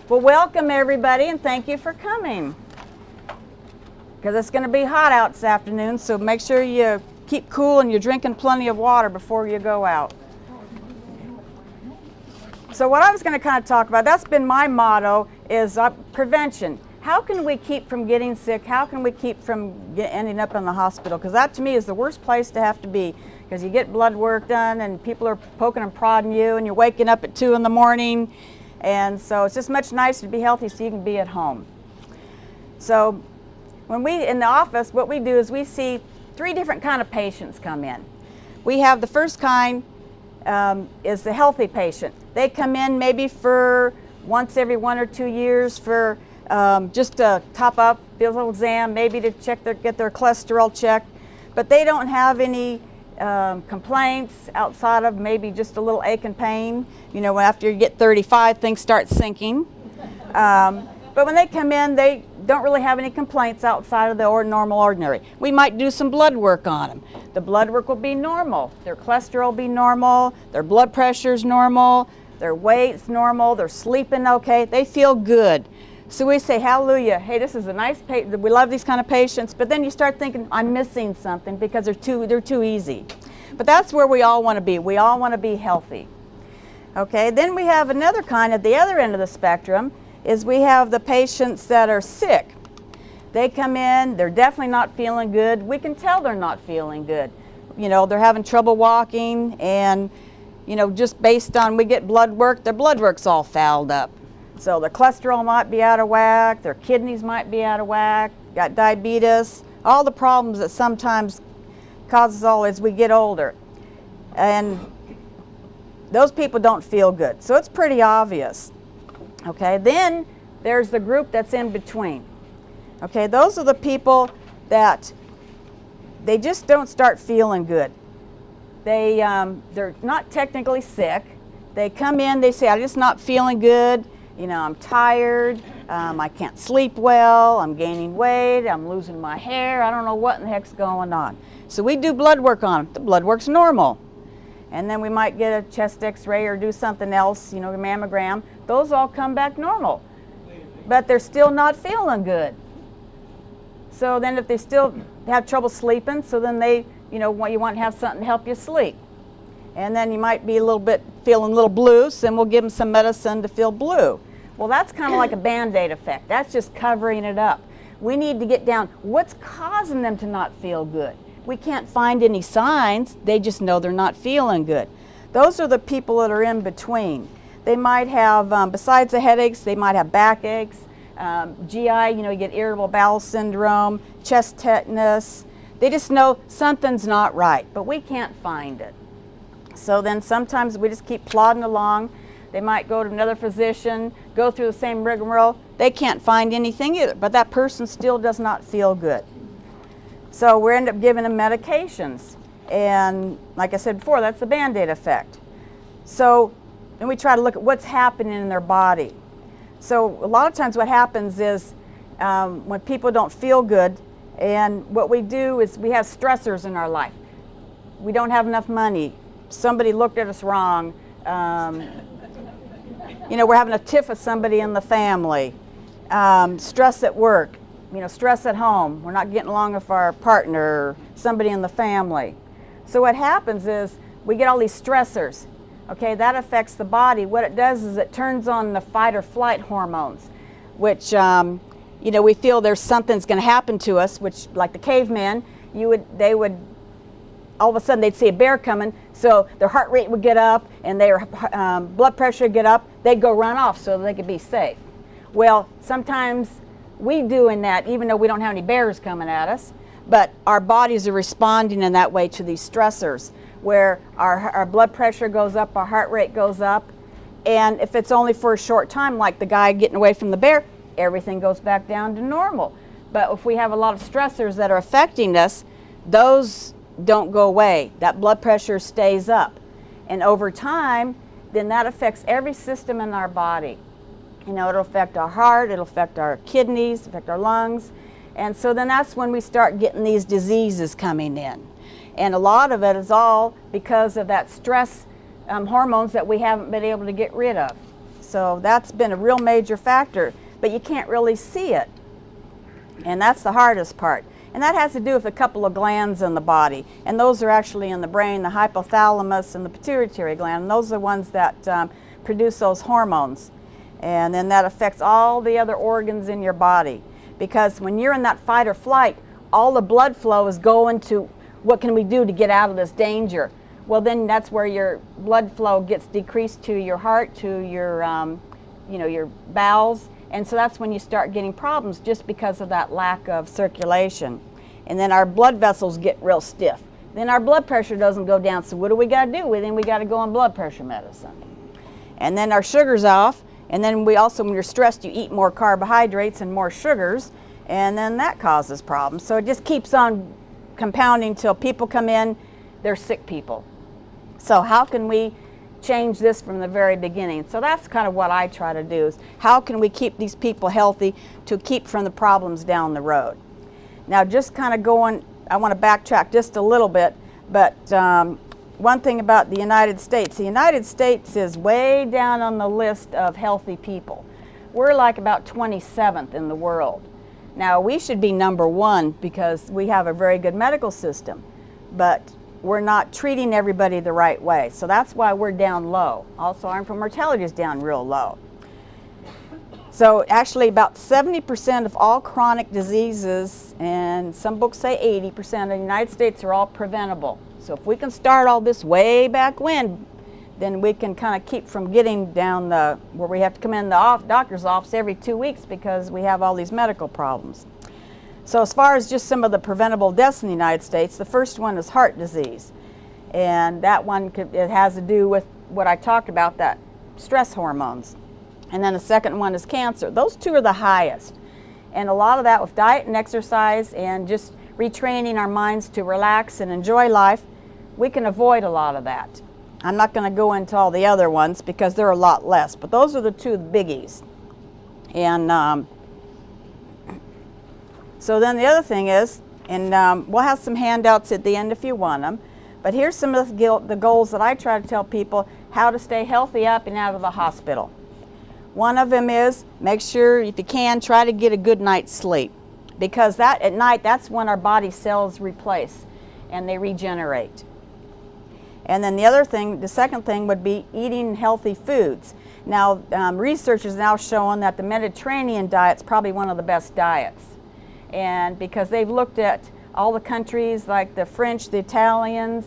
Well, welcome everybody, and thank you for coming. Because it's going to be hot out this afternoon, so make sure you keep cool and you're drinking plenty of water before you go out. So what I was going to kind of talk about, that's been my motto, is prevention. How can we keep from getting sick? How can we keep from ending up in the hospital? Because that to me is the worst place to have to be. Because you get blood work done and people are poking and prodding you and you're waking up at 2 in the morning. And so it's just much nicer to be healthy so you can be at home. So when we, in the office, what we do is we see 3 different kind of patients come in. We have the first kind is the healthy patient. They come in maybe for once every 1 or 2 years for just to top up, do a little exam, maybe to check get their cholesterol checked, but they don't have any complaints outside of maybe just a little ache and pain. You know, after you get 35, things start sinking. But when they come in, they don't really have any complaints outside of the ordinary. We might do some blood work on them. The blood work will be normal. Their cholesterol will be normal. Their blood pressure's normal. Their weight's normal. They're sleeping okay. They feel good. So we say, hallelujah, hey, this is a nice patient. We love these kind of patients. But then you start thinking, I'm missing something because they're too easy. But that's where we all want to be. We all want to be healthy. Okay, then we have another kind at the other end of the spectrum is we have the patients that are sick. They come in, they're definitely not feeling good. We can tell they're not feeling good. You know, they're having trouble walking and, you know, just based on we get blood work, their blood work's all fouled up. So their cholesterol might be out of whack, their kidneys might be out of whack, got diabetes, all the problems that sometimes causes all as we get older. And those people don't feel good. So it's pretty obvious. Okay, then there's the group that's in between. Okay, those are the people that they just don't start feeling good. They're not technically sick. They come in, they say, I'm just not feeling good. You know, I'm tired, I can't sleep well, I'm gaining weight, I'm losing my hair, I don't know what in the heck's going on. So we do blood work on them. The blood work's normal. And then we might get a chest x-ray or do something else, you know, a mammogram. Those all come back normal. But they're still not feeling good. So then if they still have trouble sleeping, so then they, you know, you want to have something to help you sleep. And then you might be a little bit feeling a little blue, so then we'll give them some medicine to feel blue. Well, that's kind of like a Band-Aid effect. That's just covering it up. We need to get down what's causing them to not feel good. We can't find any signs. They just know they're not feeling good. Those are the people that are in between. They might have, besides the headaches, they might have backaches, GI, you know, you get irritable bowel syndrome, chest tetanus. They just know something's not right, but we can't find it. So then sometimes we just keep plodding along. They might go to another physician, go through the same rigmarole. They can't find anything either, but that person still does not feel good. So we end up giving them medications. And like I said before, that's the Band-Aid effect. So then we try to look at what's happening in their body. So a lot of times what happens is when people don't feel good, and what we do is we have stressors in our life. We don't have enough money. Somebody looked at us wrong. You know, we're having a tiff with somebody in the family. Stress at work. You know, stress at home. We're not getting along with our partner or somebody in the family. So what happens is we get all these stressors. Okay, that affects the body. What it does is it turns on the fight or flight hormones, which, you know, we feel there's something's going to happen to us, which, like the caveman, they would, all of a sudden they'd see a bear coming, so their heart rate would get up and their blood pressure would get up. They'd go run off so they could be safe. Well, sometimes we doing that even though we don't have any bears coming at us, but our bodies are responding in that way to these stressors where our blood pressure goes up, our heart rate goes up, and if it's only for a short time, like the guy getting away from the bear, everything goes back down to normal. But if we have a lot of stressors that are affecting us, those don't go away. That blood pressure stays up. And over time, then that affects every system in our body. You know, it'll affect our heart, it'll affect our kidneys, affect our lungs. And so then that's when we start getting these diseases coming in. And a lot of it is all because of that stress hormones that we haven't been able to get rid of. So that's been a real major factor, but you can't really see it. And that's the hardest part. And that has to do with a couple of glands in the body. And those are actually in the brain, the hypothalamus and the pituitary gland. And those are the ones that produce those hormones. And then that affects all the other organs in your body. Because when you're in that fight or flight, all the blood flow is going to what can we do to get out of this danger. Well, then that's where your blood flow gets decreased to your heart, to your, your bowels. And so that's when you start getting problems just because of that lack of circulation. And then our blood vessels get real stiff. Then our blood pressure doesn't go down. So what do we got to do? Well, then we got to go on blood pressure medicine. And then our sugar's off. And then we also, when you're stressed, you eat more carbohydrates and more sugars. And then that causes problems. So it just keeps on compounding till people come in, they're sick people. So how can we change this from the very beginning? So that's kind of what I try to do, is how can we keep these people healthy to keep from the problems down the road. Now just kind of going, I want to backtrack just a little bit, but one thing about the United States is way down on the list of healthy people. We're like about 27th in the world. Now we should be number one because we have a very good medical system, but we're not treating everybody the right way. So that's why we're down low. Also, our infant mortality is down real low. So actually about 70% of all chronic diseases, and some books say 80% in the United States, are all preventable. So if we can start all this way back when, then we can kind of keep from getting down where we have to come in the doctor's office every 2 weeks because we have all these medical problems. So as far as just some of the preventable deaths in the United States, the first one is heart disease. And that one, it has to do with what I talked about, that stress hormones. And then the second one is cancer. Those two are the highest. And a lot of that with diet and exercise and just retraining our minds to relax and enjoy life, we can avoid a lot of that. I'm not going to go into all the other ones because they're a lot less, but those are the two biggies. And so then the other thing is, and we'll have some handouts at the end if you want them, but here's some of the goals that I try to tell people how to stay healthy up and out of the hospital. One of them is make sure, if you can, try to get a good night's sleep, because that at night, that's when our body cells replace and they regenerate. And then the second thing would be eating healthy foods. Now, research is now showing that the Mediterranean diet's probably one of the best diets. And because they've looked at all the countries like the French, the Italians,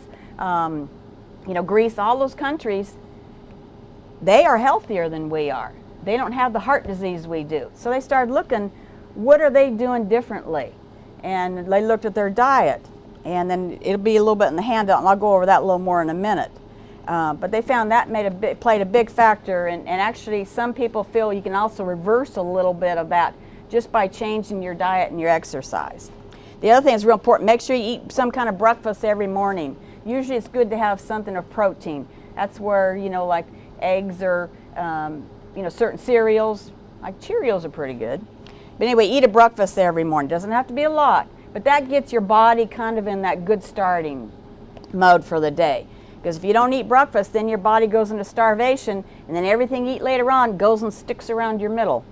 Greece, all those countries, they are healthier than we are. They don't have the heart disease we do. So they started looking, what are they doing differently? And they looked at their diet. And then it'll be a little bit in the handout, and I'll go over that a little more in a minute. But they found that played a big factor, and actually some people feel you can also reverse a little bit of that just by changing your diet and your exercise. The other thing is real important, make sure you eat some kind of breakfast every morning. Usually it's good to have something of protein. That's where, like eggs or, certain cereals, like Cheerios are pretty good. But anyway, eat a breakfast every morning. Doesn't have to be a lot, but that gets your body kind of in that good starting mode for the day. Because if you don't eat breakfast, then your body goes into starvation, and then everything you eat later on goes and sticks around your middle.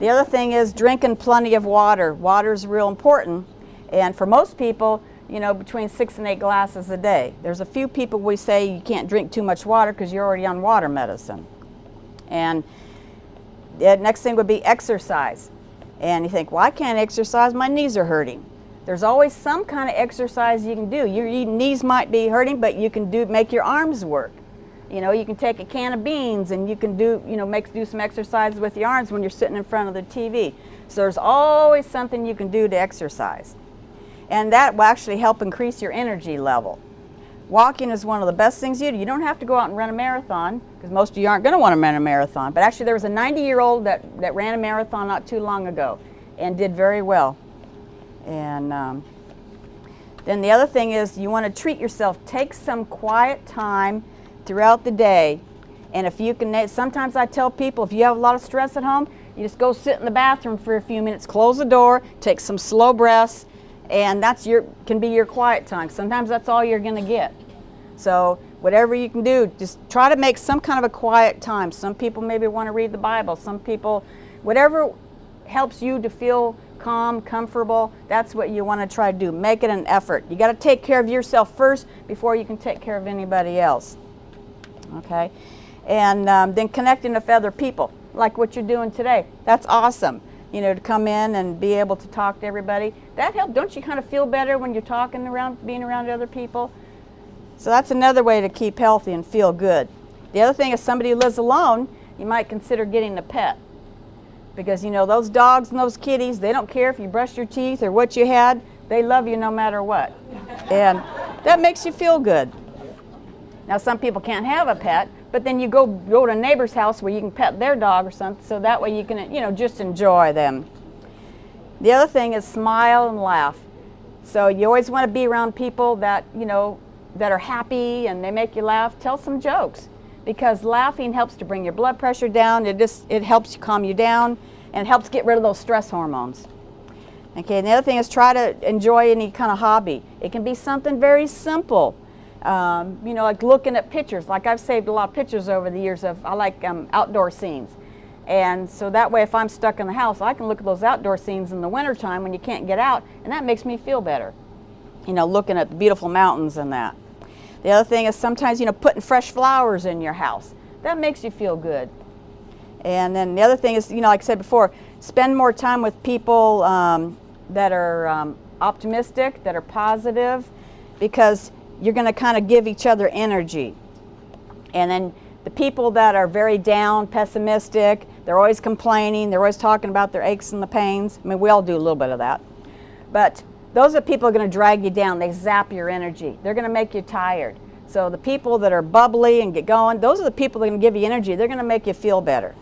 The other thing is drinking plenty of water. Water is real important, and for most people, between 6 and 8 glasses a day. There's a few people we say you can't drink too much water because you're already on water medicine. And the next thing would be exercise. And you think, well, I can't exercise, my knees are hurting. There's always some kind of exercise you can do. Your knees might be hurting, but you can make your arms work. You can take a can of beans and you can do some exercises with your arms when you're sitting in front of the TV. So there's always something you can do to exercise. And that will actually help increase your energy level. Walking is one of the best things you do. You don't have to go out and run a marathon, because most of you aren't going to want to run a marathon. But actually there was a 90-year-old that ran a marathon not too long ago and did very well. And then the other thing is you want to treat yourself. Take some quiet time throughout the day. And if you can, sometimes I tell people, if you have a lot of stress at home, you just go sit in the bathroom for a few minutes, close the door, take some slow breaths, and can be your quiet time. Sometimes that's all you're going to get. So whatever you can do, just try to make some kind of a quiet time. Some people maybe want to read the Bible. Some people, whatever helps you to feel calm, comfortable, that's what you want to try to do. Make it an effort. You got to take care of yourself first before you can take care of anybody else. Okay? And then connecting with other people, like what you're doing today. That's awesome. You know, to come in and be able to talk to everybody. That helps. Don't you kind of feel better when you're talking around, being around other people? So that's another way to keep healthy and feel good. The other thing is, somebody who lives alone, you might consider getting a pet. Because, you know, those dogs and those kitties, they don't care if you brush your teeth or what you had. They love you no matter what. And that makes you feel good. Now, some people can't have a pet, but then you go to a neighbor's house where you can pet their dog or something, so that way you can, you know, just enjoy them. The other thing is smile and laugh. So you always want to be around people that, you know, that are happy and they make you laugh. Tell some jokes, because laughing helps to bring your blood pressure down. It helps you calm you down, and it helps get rid of those stress hormones. Okay, and the other thing is, try to enjoy any kind of hobby. It can be something very simple. You know, like looking at pictures. Like, I've saved a lot of pictures over the years of, I like outdoor scenes. And so that way, if I'm stuck in the house, I can look at those outdoor scenes in the wintertime when you can't get out, and that makes me feel better. You know, looking at the beautiful mountains and that. The other thing is, sometimes, you know, putting fresh flowers in your house. That makes you feel good. And then the other thing is, you know, like I said before, spend more time with people that are optimistic, that are positive, because you're going to kind of give each other energy. And then the people that are very down, pessimistic, they're always complaining, they're always talking about their aches and the pains. I mean, we all do a little bit of that. But those are people who are going to drag you down. They zap your energy. They're going to make you tired. So the people that are bubbly and get going, those are the people that are going to give you energy. They're going to make you feel better.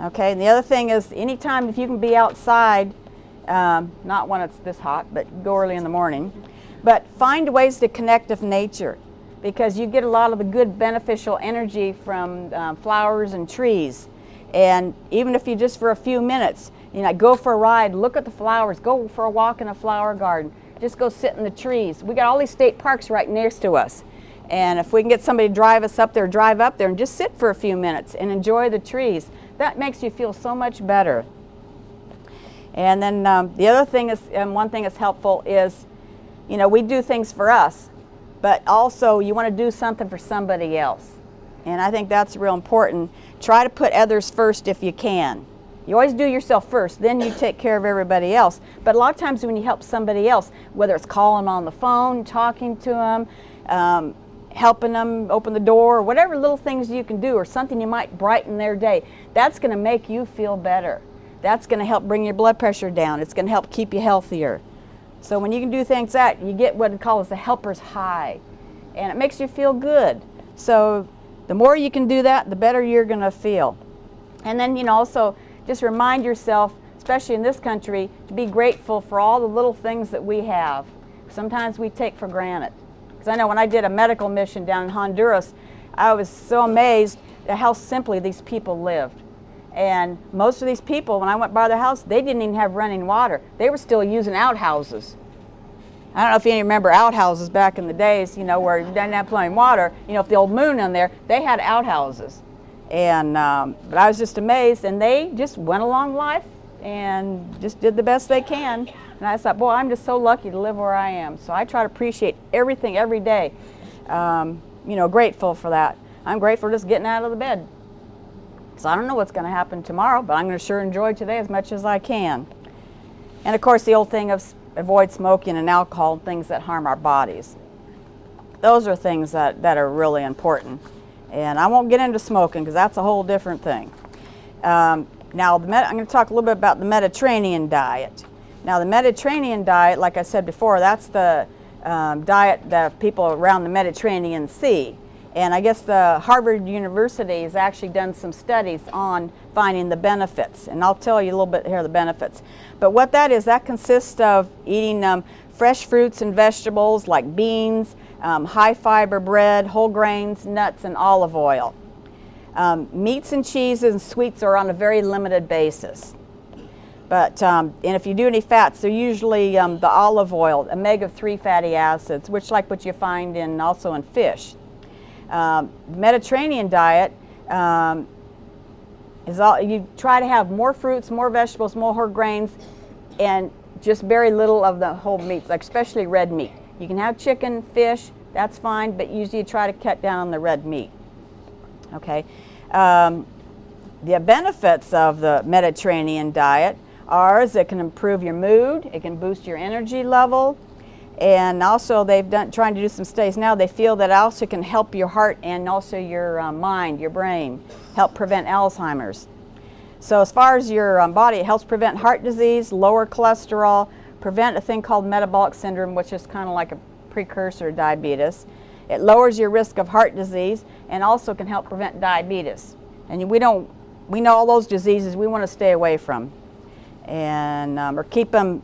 Okay, and the other thing is, anytime if you can be outside, not when it's this hot, but go early in the morning, but find ways to connect with nature, because you get a lot of the good beneficial energy from flowers and trees. And even if you just for a few minutes, you know, go for a ride, look at the flowers, go for a walk in a flower garden, just go sit in the trees. We got all these state parks right next to us. And if we can get somebody to drive us up there, drive up there and just sit for a few minutes and enjoy the trees, that makes you feel so much better. And then the other thing is, and one thing that's helpful is, you know, we do things for us, but also you want to do something for somebody else. And I think that's real important. Try to put others first if you can. You always do yourself first, then you take care of everybody else. But a lot of times when you help somebody else, whether it's calling them on the phone, talking to them, helping them open the door, or whatever little things you can do, or something you might brighten their day, that's going to make you feel better. That's going to help bring your blood pressure down. It's going to help keep you healthier. So when you can do things that, you get what it calls the helper's high, and it makes you feel good. So the more you can do that, the better you're going to feel. And then, you know, also just remind yourself, especially in this country, to be grateful for all the little things that we have. Sometimes we take for granted. Because I know when I did a medical mission down in Honduras, I was so amazed at how simply these people lived. And most of these people, when I went by their house, they didn't even have running water. They were still using outhouses. I don't know if you remember outhouses back in the days, you know, where you didn't have running water. You know, if the old moon in there, they had outhouses. And but I was just amazed, and they just went along life and just did the best they can. And I thought, boy, I'm just so lucky to live where I am. So I try to appreciate everything every day. You know, grateful for that. I'm grateful for just getting out of the bed. So I don't know what's going to happen tomorrow, but I'm going to sure enjoy today as much as I can. And of course, the old thing of avoid smoking and alcohol, things that harm our bodies. Those are things that are really important. And I won't get into smoking because that's a whole different thing. Now, I'm going to talk a little bit about the Mediterranean diet. Now, the Mediterranean diet, like I said before, that's the diet that people around the Mediterranean Sea. And I guess the Harvard University has actually done some studies on finding the benefits. And I'll tell you a little bit here of the benefits. But what that is, that consists of eating fresh fruits and vegetables like beans, high fiber bread, whole grains, nuts, and olive oil. Meats and cheeses and sweets are on a very limited basis. But, and if you do any fats, they're usually the olive oil, omega-3 fatty acids, which like what you find also in fish. Mediterranean diet is all, you try to have more fruits, more vegetables, more whole grains, and just very little of the whole meats, like especially red meat. You can have chicken, fish, that's fine, but usually you try to cut down on the red meat. Okay. The benefits of the Mediterranean diet are it can improve your mood, it can boost your energy level, and also they've trying to do some studies now. They feel that also can help your heart and also your mind, your brain, help prevent Alzheimer's. So as far as your body, it helps prevent heart disease, lower cholesterol, prevent a thing called metabolic syndrome, which is kind of like a precursor to diabetes. It lowers your risk of heart disease and also can help prevent diabetes. And we know all those diseases we want to stay away from, and or keep them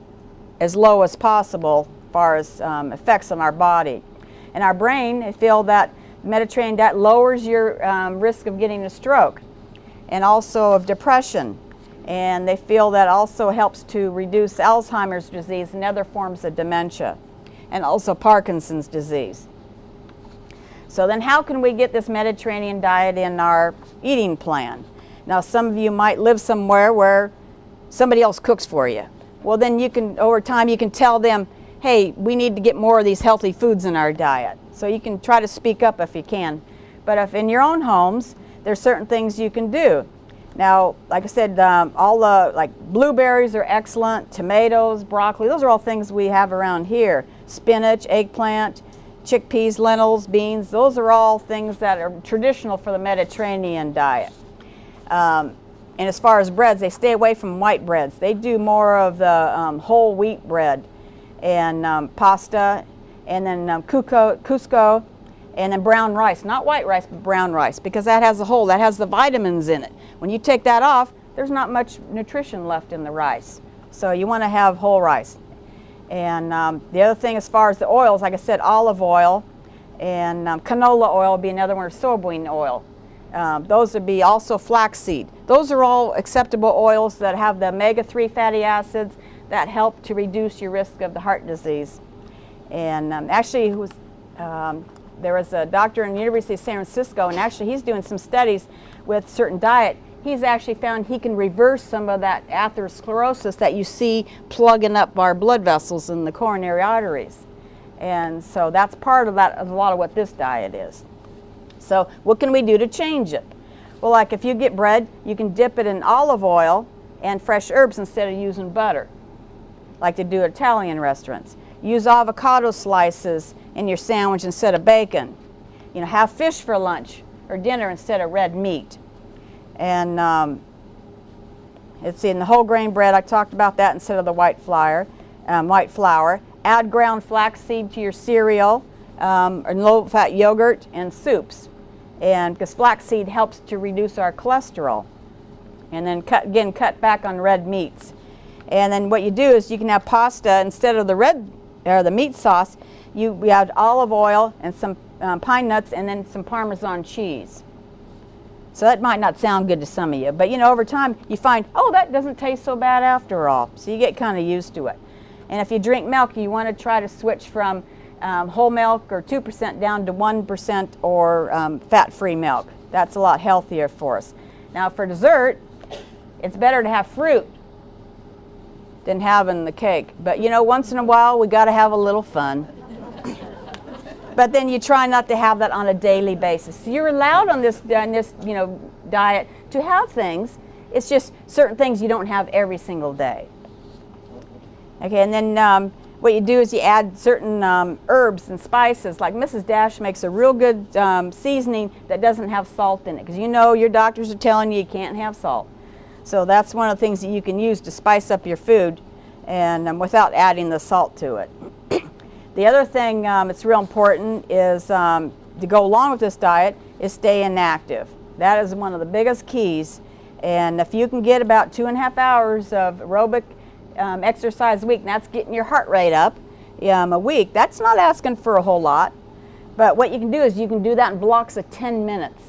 as low as possible as far as effects on our body. And our brain, they feel that Mediterranean diet lowers your risk of getting a stroke and also of depression. And they feel that also helps to reduce Alzheimer's disease and other forms of dementia, and also Parkinson's disease. So then how can we get this Mediterranean diet in our eating plan? Now some of you might live somewhere where somebody else cooks for you. Well, then you can, over time, you can tell them, hey, we need to get more of these healthy foods in our diet. So you can try to speak up if you can. But if in your own homes, there's certain things you can do. Now, like I said, all the like blueberries are excellent, tomatoes, broccoli, those are all things we have around here. Spinach, eggplant, chickpeas, lentils, beans, those are all things that are traditional for the Mediterranean diet. And as far as breads, they stay away from white breads. They do more of the whole wheat bread and pasta, and then cusco, and then brown rice. Not white rice, but brown rice, because that has the vitamins in it. When you take that off, there's not much nutrition left in the rice. So you want to have whole rice. And the other thing as far as the oils, like I said, olive oil and canola oil would be another one, or soybean oil. Those would be also flaxseed. Those are all acceptable oils that have the omega-3 fatty acids that help to reduce your risk of the heart disease. And actually, there was a doctor in the University of San Francisco, and actually he's doing some studies with certain diet. He's actually found he can reverse some of that atherosclerosis that you see plugging up our blood vessels in the coronary arteries. And so that's part of that, a lot of what this diet is. So what can we do to change it? Well, like if you get bread, you can dip it in olive oil and fresh herbs instead of using butter, like they do at Italian restaurants. Use avocado slices in your sandwich instead of bacon. You know, have fish for lunch or dinner instead of red meat. And let's see, in the whole grain bread, I talked about that instead of the white flour. Add ground flaxseed to your cereal, or low-fat yogurt and soups. And because flaxseed helps to reduce our cholesterol. And then cut back on red meats. And then what you do is you can have pasta instead of the meat sauce. We add olive oil and some pine nuts and then some Parmesan cheese. So that might not sound good to some of you, but you know, over time you find, oh, that doesn't taste so bad after all. So you get kind of used to it. And if you drink milk, you want to try to switch from whole milk or 2% down to 1% or fat-free milk. That's a lot healthier for us. Now for dessert, it's better to have fruit than having the cake. But you know, once in a while we got to have a little fun. But then you try not to have that on a daily basis. So you're allowed on this diet to have things. It's just certain things you don't have every single day. Okay, and then what you do is you add certain herbs and spices. Like Mrs. Dash makes a real good seasoning that doesn't have salt in it, because you know your doctors are telling you can't have salt. So that's one of the things that you can use to spice up your food, and without adding the salt to it. The other thing that's real important is to go along with this diet is staying active. That is one of the biggest keys. And if you can get about 2.5 hours of aerobic exercise a week, and that's getting your heart rate up a week, that's not asking for a whole lot. But what you can do is you can do that in blocks of 10 minutes.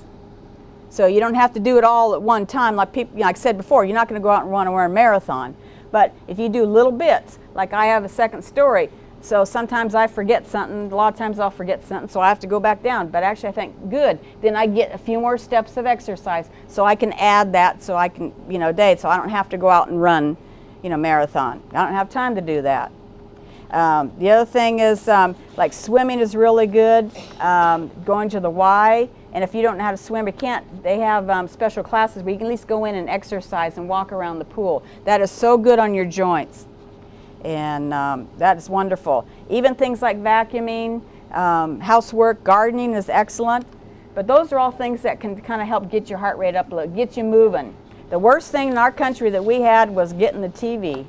So you don't have to do it all at one time. Like I said before, you're not going to go out and run a marathon. But if you do little bits, like I have a second story, So sometimes I forget something, a lot of times I'll forget something, so I have to go back down. But actually I think, good, then I get a few more steps of exercise, so I can add that, so I can, day, so I don't have to go out and run, marathon. I don't have time to do that. The other thing is, like swimming is really good, going to the Y, and if you don't know how to swim, they have special classes where you can at least go in and exercise and walk around the pool. That is so good on your joints. And that is wonderful. Even things like vacuuming, housework, gardening is excellent. But those are all things that can kind of help get your heart rate up a little, get you moving. The worst thing in our country that we had was getting the TV.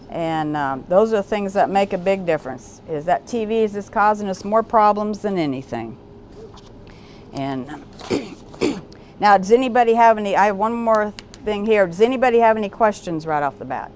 And those are the things that make a big difference, is that TV is just causing us more problems than anything. And now, does anybody have any, I have one more thing here. Does anybody have any questions right off the bat?